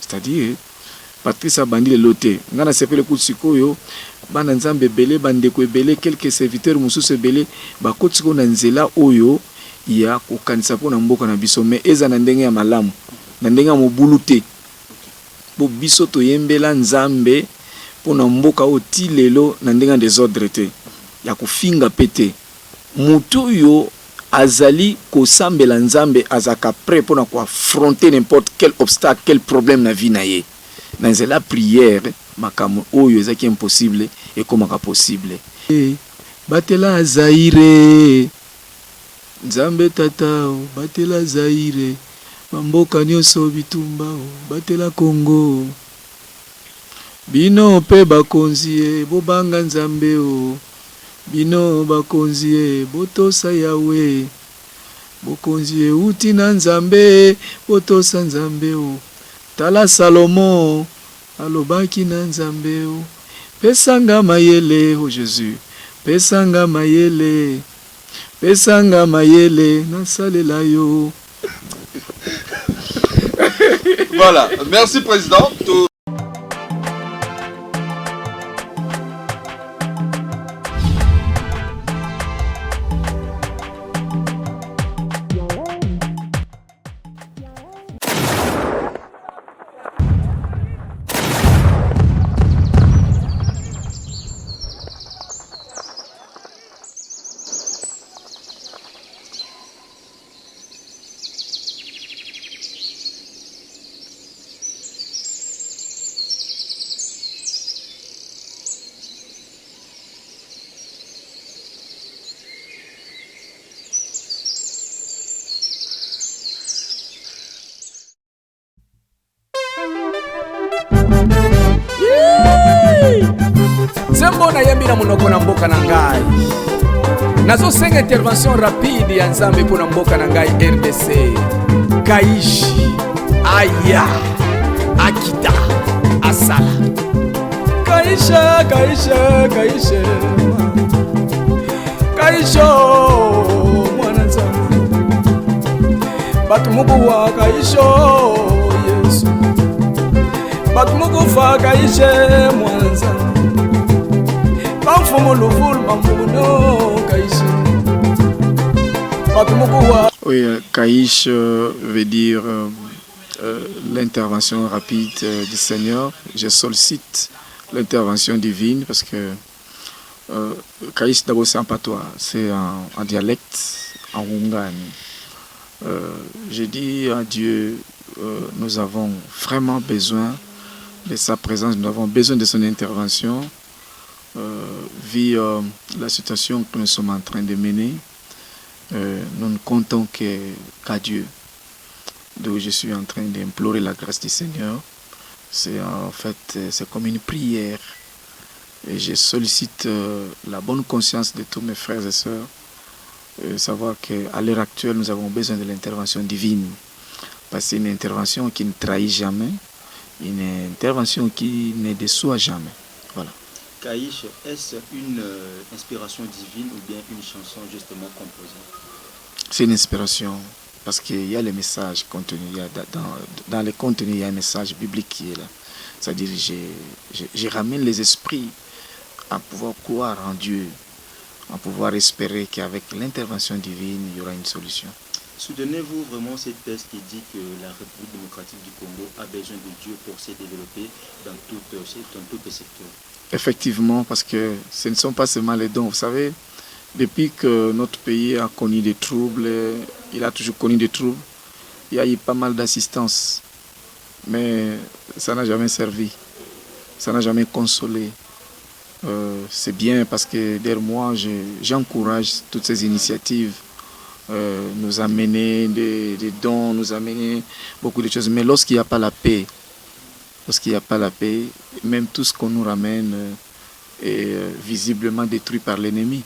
C'est-à-dire, Patrice a bandi le loté. On a sepelé le coup de sikoyo. Bana nzambe belé, bandeko belé, quelques serviteurs mususu belé. Ba kotiko na nzela oyo ya kokanisa po na mboka na biso. Mais eza na ndenge ya malamu. Na ndenge ya mobulu te. Bo biso to yembela nzambe po na mboka o ti lelo na ndenge ya désordre te. Ya kofinga pete. Mutu yo azali kosambela nzambe azaka prêt pour affronter n'importe quel obstacle, quel problème na vie na ye. Dans la prière, makamu oyo ezaki impossible et comment possible. Batela Zaire, Nzambe tata, batela Zaire, mamboka nyonso bitumba, batela Congo. Bino pe bakonzi bobanga Nzambe o. Bino bakonzi botosa Yawe. Bokonzi uti na Nzambe, botosa Nzambe o. Tala Salomon, alobaki na Nzambe o. Pesanga mayele o Jésus. Pesanga mayele. Pesanga mayele na salela yo. Voilà, merci président. Zembo na yembi na monoko na mboka na ngai. Nazo senga intervention rapide ya Nzambe pour na mboka na ngai RDC. Kaishi, Aya, Akita, Asala. Kaisha, Kaisha, Kaisha. Kaisho, mwana Nzambe. Batu muku wa Kaisho, Yesu. Batu muku fa Kaisha, mwana Nzambe. Oui, Kaïch veut dire l'intervention rapide du Seigneur. Je sollicite l'intervention divine parce que Kaïch d'abord c'est en patois, c'est en dialecte, en Wungani. Je dis à Dieu, nous avons vraiment besoin de sa présence, nous avons besoin de son intervention. Vu la situation que nous sommes en train de mener, nous ne comptons qu'à Dieu. Donc je suis en train d'implorer la grâce du Seigneur. C'est en fait c'est comme une prière. Et je sollicite la bonne conscience de tous mes frères et sœurs. Savoir qu'à l'heure actuelle, nous avons besoin de l'intervention divine. Parce que c'est une intervention qui ne trahit jamais. Une intervention qui ne déçoit jamais. Voilà. Kaïch, est-ce une inspiration divine ou bien une chanson justement composée? C'est une inspiration parce qu'il y a les messages contenus, dans les contenus, il y a un message biblique qui est là. C'est-à-dire je ramène les esprits à pouvoir croire en Dieu, à pouvoir espérer qu'avec l'intervention divine, il y aura une solution. Soutenez-vous vraiment cette thèse qui dit que la République démocratique du Congo a besoin de Dieu pour se développer dans tous les secteurs? Effectivement, parce que ce ne sont pas seulement les dons. Vous savez, depuis que notre pays a connu des troubles, il a toujours connu des troubles, il y a eu pas mal d'assistance. Mais ça n'a jamais servi, ça n'a jamais consolé. C'est bien parce que derrière moi, j'encourage toutes ces initiatives, nous amener des dons, nous amener beaucoup de choses. Mais lorsqu'il n'y a pas la paix, même tout ce qu'on nous ramène est visiblement détruit par l'ennemi.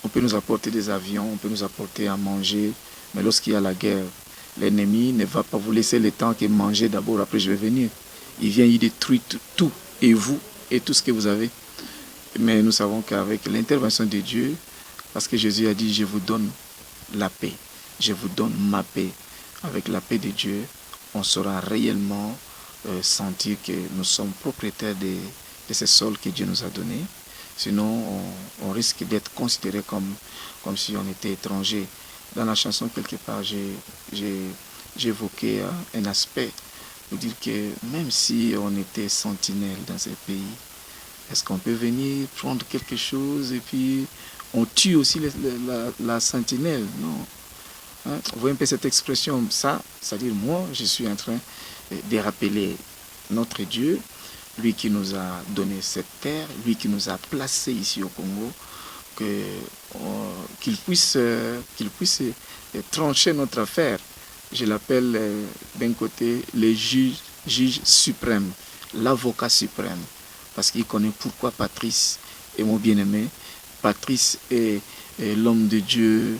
On peut nous apporter des avions, on peut nous apporter à manger, mais lorsqu'il y a la guerre, l'ennemi ne va pas vous laisser le temps que manger d'abord, après je vais venir. Il vient y détruire tout, et vous, et tout ce que vous avez. Mais nous savons qu'avec l'intervention de Dieu, parce que Jésus a dit, je vous donne la paix, je vous donne ma paix. Avec la paix de Dieu, on saura réellement sentir que nous sommes propriétaires de ces sols que Dieu nous a donnés. Sinon, on risque d'être considéré comme si on était étranger. Dans la chanson, quelque part, j'ai évoqué un aspect pour dire que même si on était sentinelle dans ces pays, est-ce qu'on peut venir prendre quelque chose et puis on tue aussi la sentinelle? Non. Hein? Vous voyez un peu cette expression, ça, c'est-à-dire moi, je suis en train de rappeler notre Dieu, lui qui nous a donné cette terre, lui qui nous a placés ici au Congo, qu'il puisse trancher notre affaire. Je l'appelle d'un côté le juge suprême, l'avocat suprême, parce qu'il connaît pourquoi Patrice est mon bien-aimé. Patrice est l'homme de Dieu,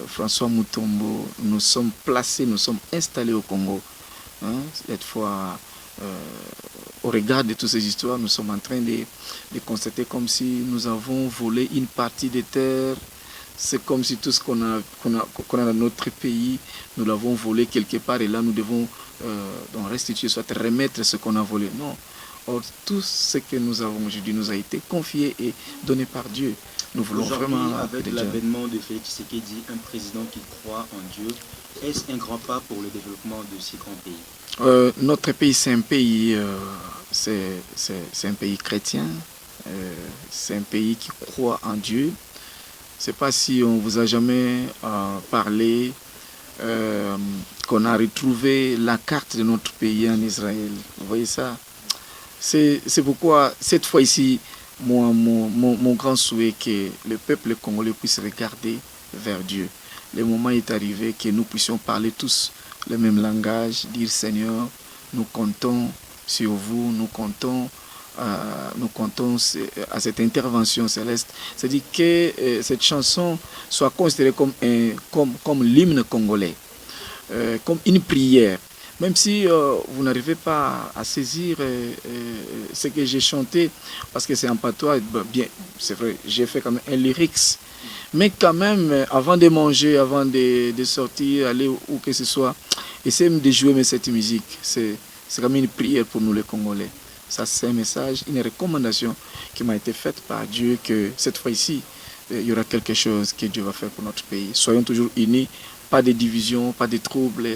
François Mutombo. Nous sommes placés, nous sommes installés au Congo. Hein, cette fois, au regard de toutes ces histoires, nous sommes en train de constater comme si nous avons volé une partie des terres. C'est comme si tout ce qu'on a dans notre pays, nous l'avons volé quelque part et là nous devons donc restituer, soit remettre ce qu'on a volé. Non. Or, tout ce que nous avons aujourd'hui nous a été confié et donné par Dieu. Nous voulons vraiment... Avec l'avènement de Félix Tshisekedi, un président qui croit en Dieu, est-ce un grand pas pour le développement de ces grands pays? Notre pays, c'est un pays, c'est un pays chrétien, c'est un pays qui croit en Dieu. Je ne sais pas si on vous a jamais parlé qu'on a retrouvé la carte de notre pays en Israël. Vous voyez ça? C'est pourquoi cette fois ici, mon grand souhait est que le peuple congolais puisse regarder vers Dieu. Le moment est arrivé que nous puissions parler tous le même langage, dire Seigneur, nous comptons sur vous, nous comptons à cette intervention céleste. C'est-à-dire que cette chanson soit considérée comme l'hymne congolais, comme une prière. Même si vous n'arrivez pas à saisir ce que j'ai chanté, parce que c'est en patois, bien, c'est vrai, j'ai fait quand même un lyrics, mais quand même, avant de manger, avant de sortir, aller où que ce soit, essayez de jouer cette musique. C'est quand même une prière pour nous les Congolais. Ça, c'est un message, une recommandation qui m'a été faite par Dieu, que cette fois-ci, il y aura quelque chose que Dieu va faire pour notre pays. Soyons toujours unis, pas de division, pas de troubles.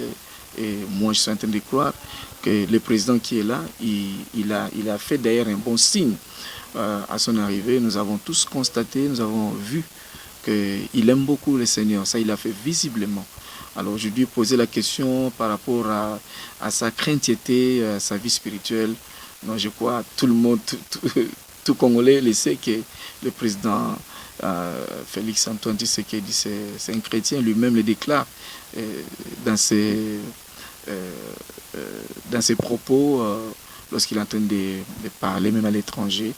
Et moi, je suis en train de croire que le président qui est là, il a fait d'ailleurs un bon signe à son arrivée. Nous avons tous constaté, nous avons vu qu'il aime beaucoup le Seigneur. Ça, il l'a fait visiblement. Alors, je lui ai posé la question par rapport à sa craintièreté, à sa vie spirituelle. Non, je crois tout le monde, tout Congolais le sait que le président Félix Antoine Tshisekedi, c'est un chrétien. Lui-même le déclare dans ses propos, lorsqu'il est en train de parler, même à l'étranger,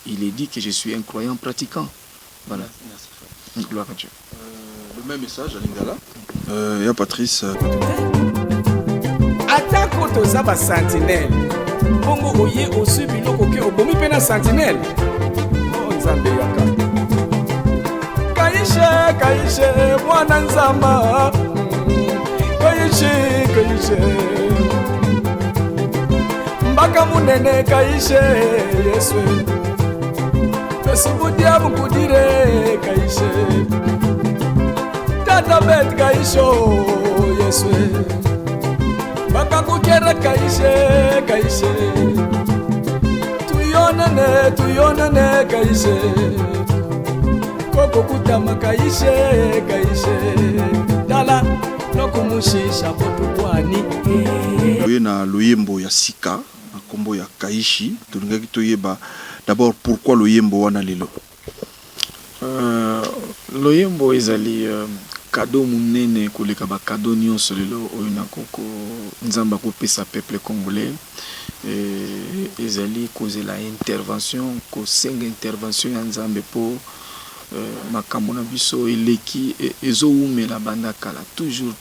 il est dit que je suis un croyant pratiquant. Voilà. Merci. Gloire à Dieu. Le même message à Lingala. Et à Patrice. Atako toza ba sentinelle. Bongo oye osu biloko ke obomi pe na sentinelle. Oh Nzambe yaka. Kaishe mwana nzamba. Kaishe mbaka munene kaishe Yesu Pesubudia mukudire kaishe Tata bet kaisho Yesu mbaka kukere kaishe Tuyonene kaishe Koko kutama kaishe Dala nokumushisha potukwani Toye na loyembo ya sika na kombo ya Kaishi tolingaki toyeba d'abord pourquoi loyembo wana lelo. Loyembo ezali cadeau munene koleka ba cadeau nyonso lelo oyo nakoko nzamba kopesa peuple congolais. Ezali kozela intervention kosenga intervention ya nzambe po makambo na biso eleki ezoumela banda kala toujours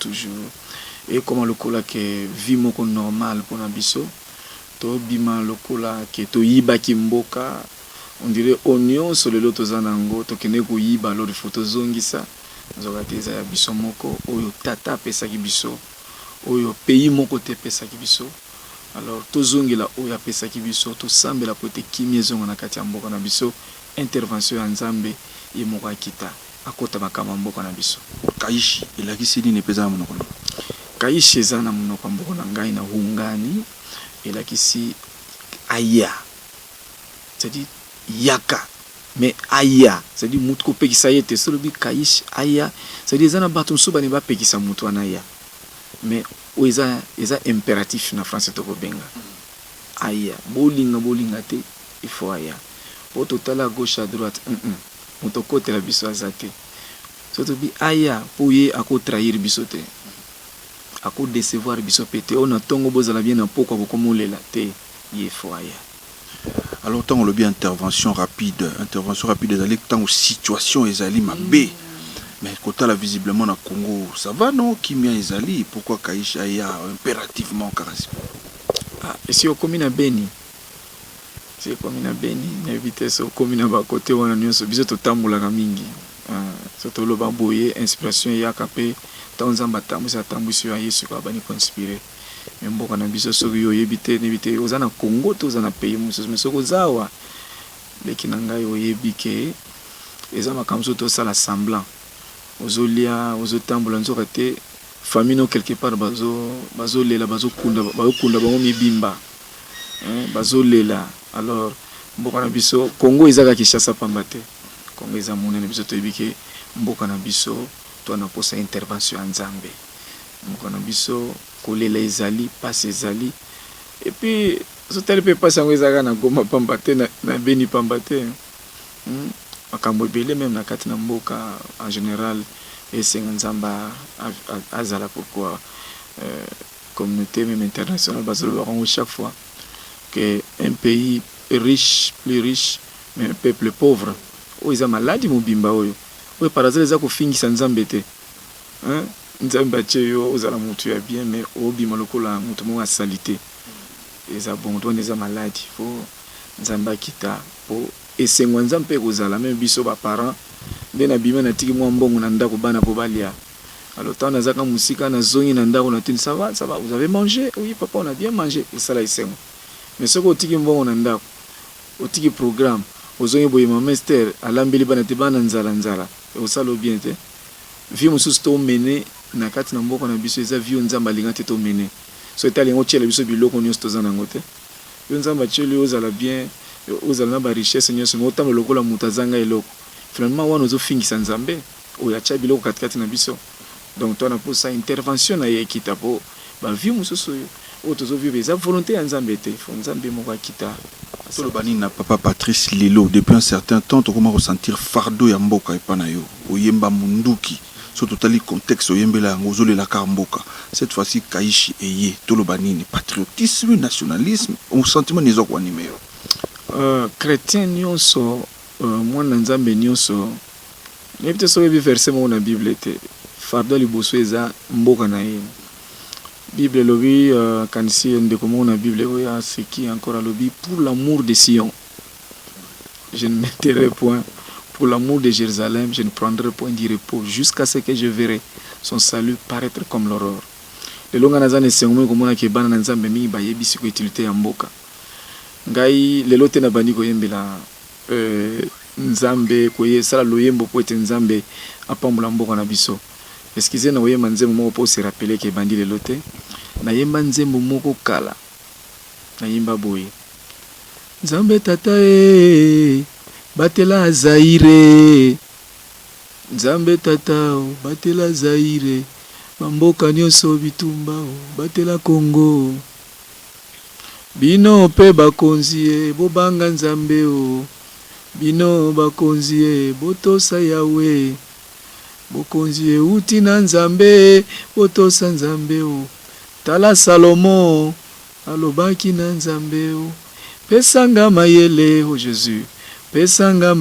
et comme lokola ke vie moko normal pour na biso to bima lokola ke to yiba kimboka on dirait oignon sur le loto zanango to kene ko yiba lo de photo zongisa zokateza ya biso moko oyo tata pesa ki biso oyo pays moko te pesaki biso. Alors tozongela oyo apesaki biso to sambela pote kimia zonga na kati ya mboka na biso, intervention ya Nzambe ye moko akita akota makama mboka na biso. Kaishi elakisi nini peza monoko? Kaishi eza na monoko mboka na ngai na hungani elakisi aya, c'est-à-dire yaka, mais aya c'est-à-dire mutu ko pekisa yete solo bi kaishi aya, c'est-à-dire eza na bato nsuba ne ba pekisa mutu anaya, mais o eza impératif na français to ko benga aya, bolinga te il faut aya, po totala gauche à droite mutu kote la biso azate, surtout bi aya po ye ako trahir biso te, ako décevoir biso pété on a tongo bozala bien na poko bokomolela te, ye faut aya. Alors tant on le bien intervention rapide ezali tant situation ezali mabe, mais kota la visiblement na Congo ça va non kimia ezali, pourquoi Kaishi aya impérativement karasi? Et si au commune Beni, si commune Beni na vitesse au commune ba côté wana nyonso biso to tambola ka mingi, surtout lo ba boye inspiration ya kapé tanzamba tambusa tambusi ya Yesu ka bani conspirer. Mboka na biso soki yo yebite nebite oza na Congo to oza na pays mususu mais soko zawa leki na ngai oyebike eza makamzo to sala semblant ozolia ozotambola nzoka te famille no quelque part bazolela bazokunda bango mibimba bazolela. Alors mboka na biso Congo ezaka Kinshasa pamba te, Congo eza monene biso toyebike mboka na biso to na posa intervention ya Nzambe, mboka na biso kolela ezali passe ezali, et puis sotali pe passe yango ezaka na Goma pamba te na Beni pamba te, makambo ebele même na kati na mboka en général esenga Nzamba azala pourquoi communauté même internationale bazoloba chaque fois que un pays riche plus riche mais un peuple pauvre oyo eza maladi mobimba oyo par hasard eza kofingisa Nzambe te, Nzambe atie yo ozala mutu ya bien mais obima lokola mutu moko asali te, eza bon to eza maladi fo Nzambe akita po esengwa Nzambe kozala même biso ba parents nde na bima na tiki mwa mbongo na ndako bana po balia. Alors tant nazaka musika na zongi na ndako na tini ça va vous avez mangé? Oui papa on a bien mangé, et ça là esengo. Mais soko otiki mbongo na ndako otiki programme ozongi boye master alambeli bana te bana nzala e osalo bien te vie mususu to mene na kati na mboka na biso eza vie Nzambe alinga te to mene so etali ngo tiela biso biloko nyonso tozana ngo te yo Nzambe tieli ozala bien ozala na ba richesse nyonso mais otambo lokola mutu azanga eloko finalement wana ozofingisa Nzambe oyo atia biloko katikati na biso. Donc toi na pour ça intervention na yekita po ba vie mususu oyo tozovivre eza volonté ya Nzambe te, fo Nzambe moko akita. Tolo bani na papa Patrice Lelo depuis un certain temps to comment ressentir fardeau ya mboka epana yo oyemba munduki so totali contexte oyembela yango ozolela ka mboka cette fois-ci Kaishi eye tolo bani patriotisme nationalisme au sentiment nizo kwa nimero chrétien nyonso mwana Nzambe nyonso nebite so bi verset mo na Bible te fardeau liboso eza mboka na ye. Bible lobi kanisi ndeko mo na Bible oya ce qui encore lobi pour l'amour de Sion je ne m'éterai point, pour l'amour de Jérusalem je ne prendrai point de repos jusqu'à ce que je verrai son salut paraître comme l'aurore. Le longa nazane sengomo komona ke bana na Nzambe mingi bayebisi ko utilité ya mboka ngai lelo te na bandi ko yembela Nzambe ko yesala loyembo po ete Nzambe apambola mboka na biso. Eskize na oyemba nzembo moko po se rappeler ke bandi lelo te na yemba nzembo moko kala na yemba boye Nzambe tata batela Zaire, Nzambe tata batela Zaire, bamboka nyonso bitumba batela Congo, bino pe bakonzi bobanga Nzambe bino bakonzi botosa Yawe, bokonzi uti na Nzambe botosa Nzambe tala Salomo alobaki na Nzambe pesanga mayele Jésus, pesanga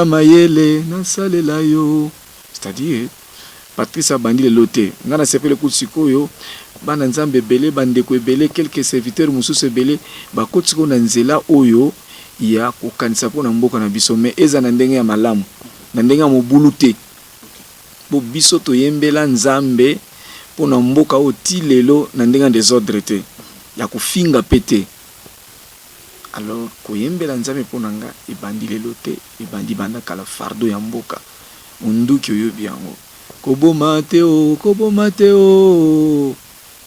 mayele nasalela yo. C'est-à-dire Patrice abandi le loté ngana sepele kutsikoyo bana Nzambe belé bandeko ebele quelques serviteurs mususu ebele bakotsiko na nzela oyo ya kokanisa pona mboka na biso mais eza na ndenge ya malamu na ndenge ya mobulu te bo biso toyembela Nzambe pona mboka o ti lelo na ndenga désordre te ya kufinga pete. Alors koyembela nzambe pona nga ebandi lelo te, ebandi banda kala fardo ya mboka munduki oyobi yango koboma te o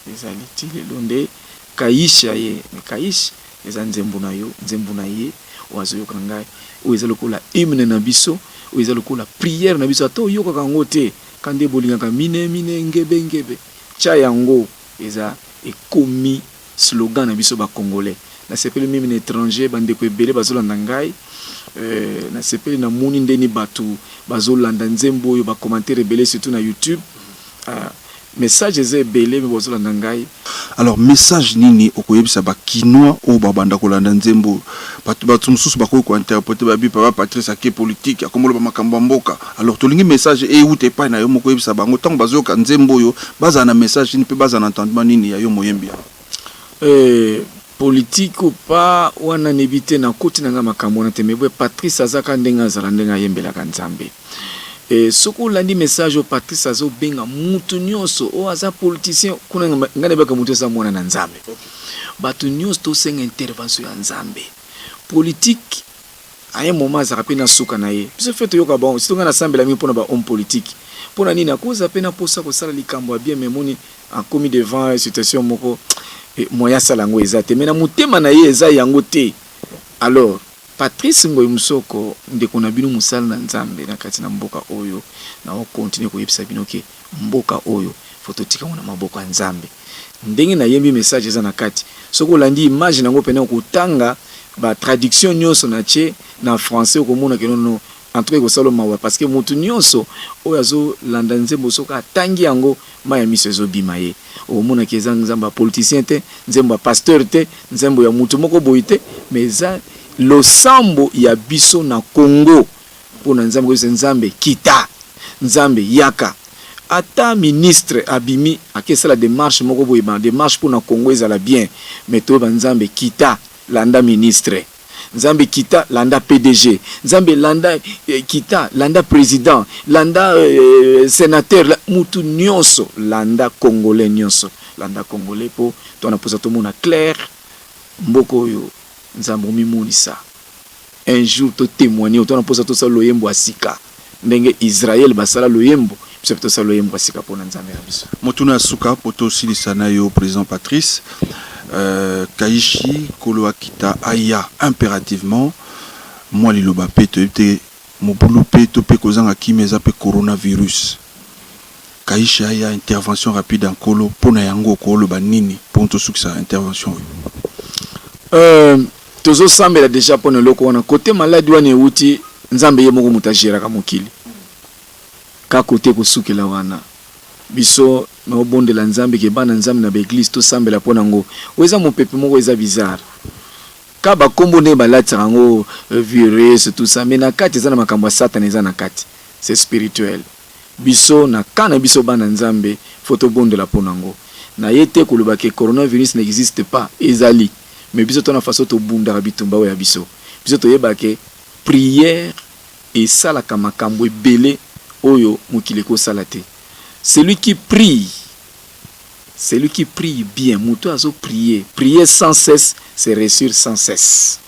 ezali ti lelo nde kaisha ye me kaisha eza nzembo na yo nzembo na ye oazoyoka ngai oyo eza lokola hymne na biso oyo eza lokola prière na biso ata oyokaka yango te kande bolingaka mine ngebe tya yango eza ekomi slogan na biso bakongolais na sepeli mimi na étranger bandeko ebele bazolanda ngai na sepeli na moni ndeni bato bazolanda nzembo oyo bacommentaire ebele surtout na YouTube message eza ebele me bazolanda ngai. Alors message nini okoyebisa bakinois oyo babanda kolanda nzembo bato mosusu bakoki kointerprete babi papa Patrice ake politique akombola bamakambo ya mboka. Alors tolingi message eyuta epai na yo moko oyebisa bango ntango bazoyoka nzembo oyo bazala na message nini mpe bazala na entendement nini ya yo moyembi ya politique ou pas wana nebite na koti na nga makambo na temebwe Patrice azaka ndenga azala ndenga yembelaka nzambe. Soko landi message au Patrice azo benga mutu nyonso o aza politicien kuna ngane baka mutu sa mwana na nzambe. Batu nyonso to senga intervention ya nzambe. Politique à un moment ça rapena suka na ye. Biso fait yoka bon, si tonga na sambela mi pona ba homme politique. Pona nini akoza pena posa ko sala likambo bien memoni en commis devant situation moko moya salango ezate mena mutema na ye eza yango te. Alors Patrice Ngoyi Musoko ndeko na bino musala na nzambe na kati na mboka oyo na o continue koyebisa bino ke mboka oyo fototika na maboko ya nzambe ndenge na yembi message eza na kati soko landi image nango pena kutanga ba traduction nyonso na che na français ko mona ke non en tout cas ko salo mawa parce que mutu nyonso oyo azo landa nzembo soko atangi yango maya miso ezo bimaye o mona ke eza nzamba politicien te nzembo pasteur te nzembo ya mutu moko boite mais za lo sambo ya biso na Congo pona nzambe ko nzambe kita nzambe yaka ata ministre abimi akesa la démarche moko boye ba démarche pona Congo ezala bien mais to ba nzambe kita landa ministre nzambe kita landa PDG nzambe landa kita landa président landa sénateur mutu nyonso landa congolais nyonso landa congolais po to na posa to mona clair mboko yo nzambo mimonisa un jour to témoigner to na posa to sa loyembo asika ndenge Israël basala loyembo biso to sa loyembo asika pona nzambe ya biso motuna suka poto silisana yo président Patrice Kaishi Kolo Akita aya impérativement moi liloba pe to te mobulu pe to pe kozanga kimeza pe coronavirus Kaishi aya intervention rapide en Kolo pona yango Kolo banini pour to sukisa intervention tozo sambela déjà pona loko wana côté maladi wana euti nzambe ye moko mutajira ka mokili ka côté ko sukela wana biso na obondela nzambe ke bana nzambe na l'église to sambela pona ngo weza mopepe moko eza bizarre ka ba kombo ne balati ngo virus tout ça mais na kati eza na makambo ya Satan eza na kati c'est spirituel biso na kana biso bana nzambe foto bondela pona ngo na yete koloba ke coronavirus n'existe pas ezali mais biso to na façon to bunda bitumba ya biso to yeba ke prière et sala kama makambo ebele oyo mokili ko salate. Celui qui prie bien, mutu azo prier sans cesse, c'est réussir sans cesse.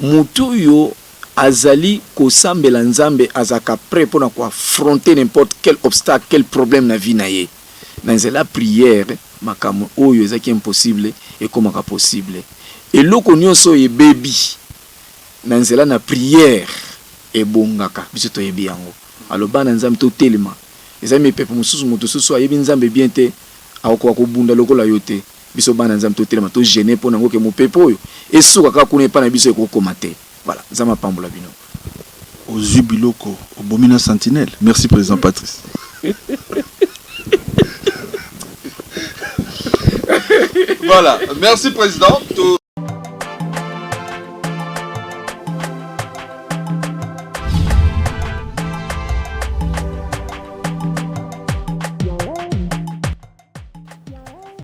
Mutu yo azali ko sambela nzambe azaka prêt pour affronter n'importe quel obstacle, quel problème na vie na ye. Dans la prière, makambo oyo ezaki impossible et comment possible. Et loko nyonso ye baby. Dans la prière et bongaka biso to yebi yango. Alors bana nzambe to telema ezami pepe mususu moto susu ayebi nzambe bien te akoko kubunda lokola yote biso bana nzambe to telema to gêner pona ngoke mopepe oyo esuka ka kuna pa na biso ekokoma te. Voilà, nzama pambola bino aux biloko obomina sentinelle. Merci président Patrice. Voilà, merci président.